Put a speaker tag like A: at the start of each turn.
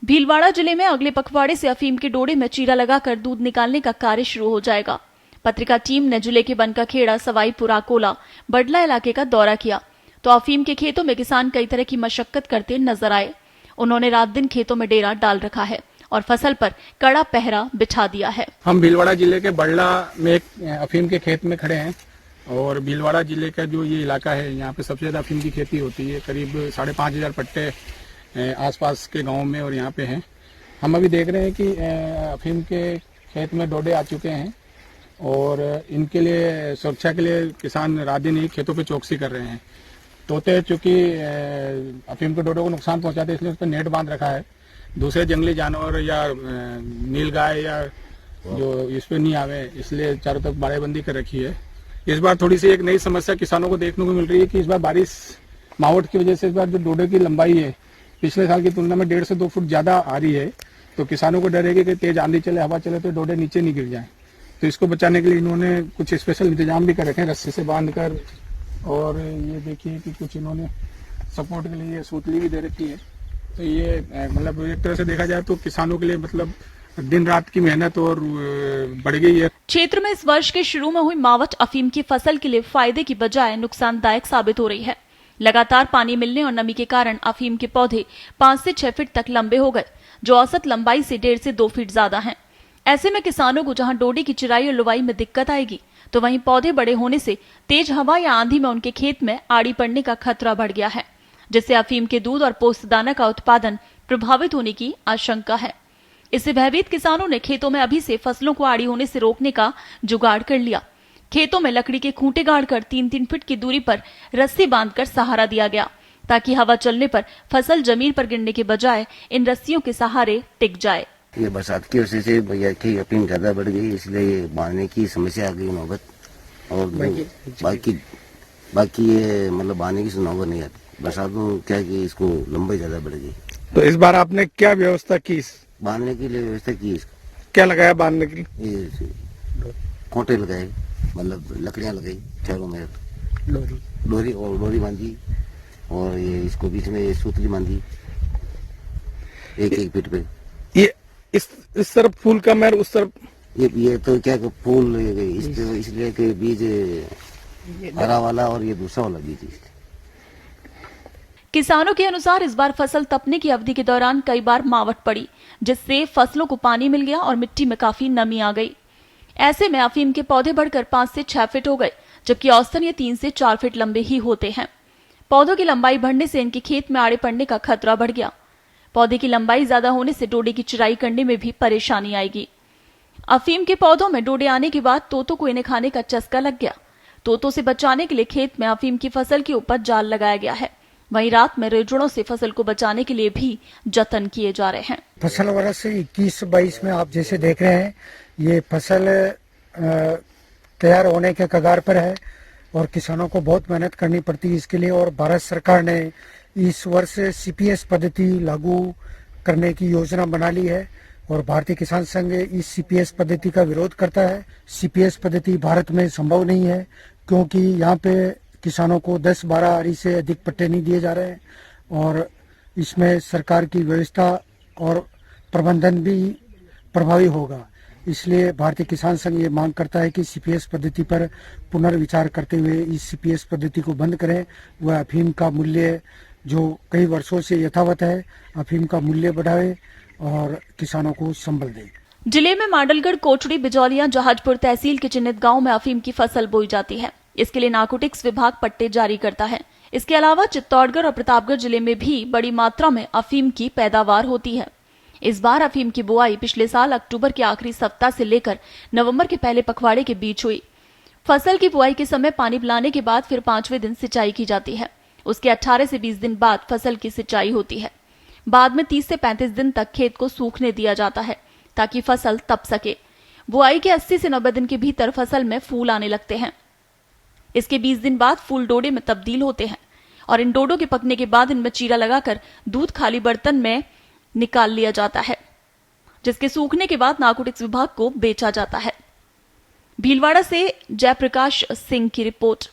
A: भीलवाड़ा जिले में अगले पखवाड़े से अफीम के डोडे में चीरा लगाकर दूध निकालने का कार्य शुरू हो जाएगा। पत्रिका टीम ने जिले के बनकाखेड़ा, सवाईपुरा, कोला, बडला इलाके का दौरा किया तो अफीम के खेतों में किसान कई तरह की मशक्कत करते नजर आए। उन्होंने रात दिन खेतों में डेरा डाल रखा है और फसल पर कड़ा पहरा बिछा दिया है।
B: हम भीलवाड़ा जिले के बडला में एक अफीम के खेत में खड़े हैं और भीलवाड़ा जिले का जो ये इलाका है, यहाँ पे सबसे ज्यादा अफीम की खेती होती है। करीब 5,500 पट्टे आसपास के गांव में और यहाँ पे हैं। हम अभी देख रहे हैं कि अफीम के खेत में डोडे आ चुके हैं और इनके लिए सुरक्षा के लिए किसान रात दिन ही खेतों पे चौकसी कर रहे हैं। तोते चूंकि अफीम के डोडों को नुकसान पहुंचाते हैं, इसलिए उस पर नेट बांध रखा है। दूसरे जंगली जानवर या नीलगाय या जो इस पे नहीं आवे, इसलिए चारों तरफ बाड़ेबंदी कर रखी है। इस बार थोड़ी सी एक नई समस्या किसानों को देखने को मिल रही है कि इस बार बारिश मावट की वजह से इस बार जो डोडे की लंबाई है पिछले साल की तुलना में 1.5 से 2 फुट ज्यादा आ रही है। तो किसानों को डर है कि तेज आंधी चले, हवा चले तो डोडे नीचे नहीं गिर जाए। तो इसको बचाने के लिए इन्होंने कुछ स्पेशल इंतजाम भी कर रखे हैं, रस्सी से बांधकर। और ये देखिए कि कुछ इन्होंने सपोर्ट के लिए सूतली भी दे रखी है। तो ये मतलब एक तरह से देखा जाए तो किसानों के लिए मतलब दिन रात की मेहनत और बढ़ गई है।
A: क्षेत्र में इस वर्ष के शुरू में हुई मावट अफीम की फसल के लिए फायदे की बजाय नुकसानदायक साबित हो रही है। लगातार पानी मिलने और नमी के कारण अफीम के पौधे 5 से 6 फीट तक लंबे हो गए, जो औसत लंबाई से 1.5 से 2 फीट ज्यादा हैं। ऐसे में किसानों को जहां डोडे की चिराई और लुवाई में दिक्कत आएगी, तो वहीं पौधे बड़े होने से तेज हवा या आंधी में उनके खेत में आड़ी पड़ने का खतरा बढ़ गया है, जिससे अफीम के दूध और पोस्तदाना का उत्पादन प्रभावित होने की आशंका है। इससे भयभीत किसानों ने खेतों में अभी से फसलों को आड़ी होने से रोकने का जुगाड़ कर लिया। खेतों में लकड़ी के खूंटे गाड़कर 3-3 फीट की दूरी पर रस्सी बांधकर सहारा दिया गया, ताकि हवा चलने पर फसल जमीन पर गिरने के बजाय इन रस्सियों के सहारे टिक जाए।
C: ये बरसात की वजह से भैया की अफीम ज्यादा बढ़ गई, इसलिए ये बांधने की समस्या आ गई नौबत। और बाकी ये मतलब बांधने की नौबत नहीं आती। बरसात में क्या कि इसको लंबाई ज्यादा बढ़ गई।
B: तो इस बार आपने क्या व्यवस्था की?
C: बांधने के लिए व्यवस्था की।
B: क्या लगाया बांधने के लिए?
C: ये खूंटे लगाए, मतलब लकड़ियां लगाई चारों में, डोरी बांधी और ये इसको बीच में सूतली बांधी 1-1 फीट पे।
B: ये इस तरफ फूल का मेर, उस तरफ
C: ये तो क्या फूल इसलिए कि बीज हरा वाला और ये दूसरा वाला बीज।
A: किसानों के अनुसार इस बार फसल तपने की अवधि के दौरान कई बार मावट पड़ी, जिससे फसलों को पानी मिल गया और मिट्टी में काफी नमी आ गई। ऐसे में अफीम के पौधे बढ़कर 5 से 6 फीट हो गए, जबकि औसतन ये 3 से 4 फीट लंबे ही होते हैं। पौधों की लंबाई बढ़ने से इनके खेत में आड़े पड़ने का खतरा बढ़ गया। पौधे की लंबाई ज्यादा होने से डोडे की चिराई करने में भी परेशानी आएगी। अफीम के पौधों में डोडे आने के बाद तोतों को इन्हें खाने का चस्का लग गया। तोतों से बचाने के लिए खेत में अफीम की फसल के ऊपर जाल लगाया गया है। वहीं रात में रेजड़ों से फसल को बचाने के लिए भी जतन किए जा रहे हैं।
D: फसल वर्ष 21-22 में आप जैसे देख रहे हैं, ये फसल तैयार होने के कगार पर है और किसानों को बहुत मेहनत करनी पड़ती है इसके लिए। और भारत सरकार ने इस वर्ष CPS पद्धति लागू करने की योजना बना ली है और भारतीय किसान संघ इस CPS पद्धति का विरोध करता है। CPS पद्धति भारत में संभव नहीं है, क्योंकि यहाँ पे किसानों को 10-12 आरी से अधिक पट्टे नहीं दिए जा रहे हैं और इसमें सरकार की व्यवस्था और प्रबंधन भी प्रभावी होगा। इसलिए भारतीय किसान संघ ये मांग करता है कि CPS पद्धति पर पुनर्विचार करते हुए इस CPS पद्धति को बंद करें। वह अफीम का मूल्य जो कई वर्षों से यथावत है, अफीम का मूल्य बढ़ाए और किसानों को संबल दे।
A: जिले में माडलगढ़, कोचड़ी, बिजौलिया, जहाजपुर तहसील के चिन्हित गांव में अफीम की फसल बोई जाती है। इसके लिए नारकोटिक्स विभाग पट्टे जारी करता है। इसके अलावा चित्तौड़गढ़ और प्रतापगढ़ जिले में भी बड़ी मात्रा में अफीम की पैदावार होती है। इस बार अफीम की बुआई पिछले साल अक्टूबर के आखिरी सप्ताह से लेकर नवंबर के पहले पखवाड़े के बीच हुई। फसल की बुआई के समय पानी पिलाने के बाद फिर 5वें दिन सिंचाई की जाती है। उसके 18 से 20 दिन बाद फसल की सिंचाई होती है। बाद में 30 से 35 दिन तक खेत को सूखने दिया जाता है, ताकि फसल तप सके। बुआई के 80 से 90 दिन के भीतर फसल में फूल आने लगते हैं। इसके 20 दिन बाद फूल डोडे में तब्दील होते हैं और इन डोडों के पकने के बाद इनमें चीरा लगाकर दूध खाली बर्तन में निकाल लिया जाता है, जिसके सूखने के बाद नारकोटिक्स विभाग को बेचा जाता है। भीलवाड़ा से जयप्रकाश सिंह की रिपोर्ट।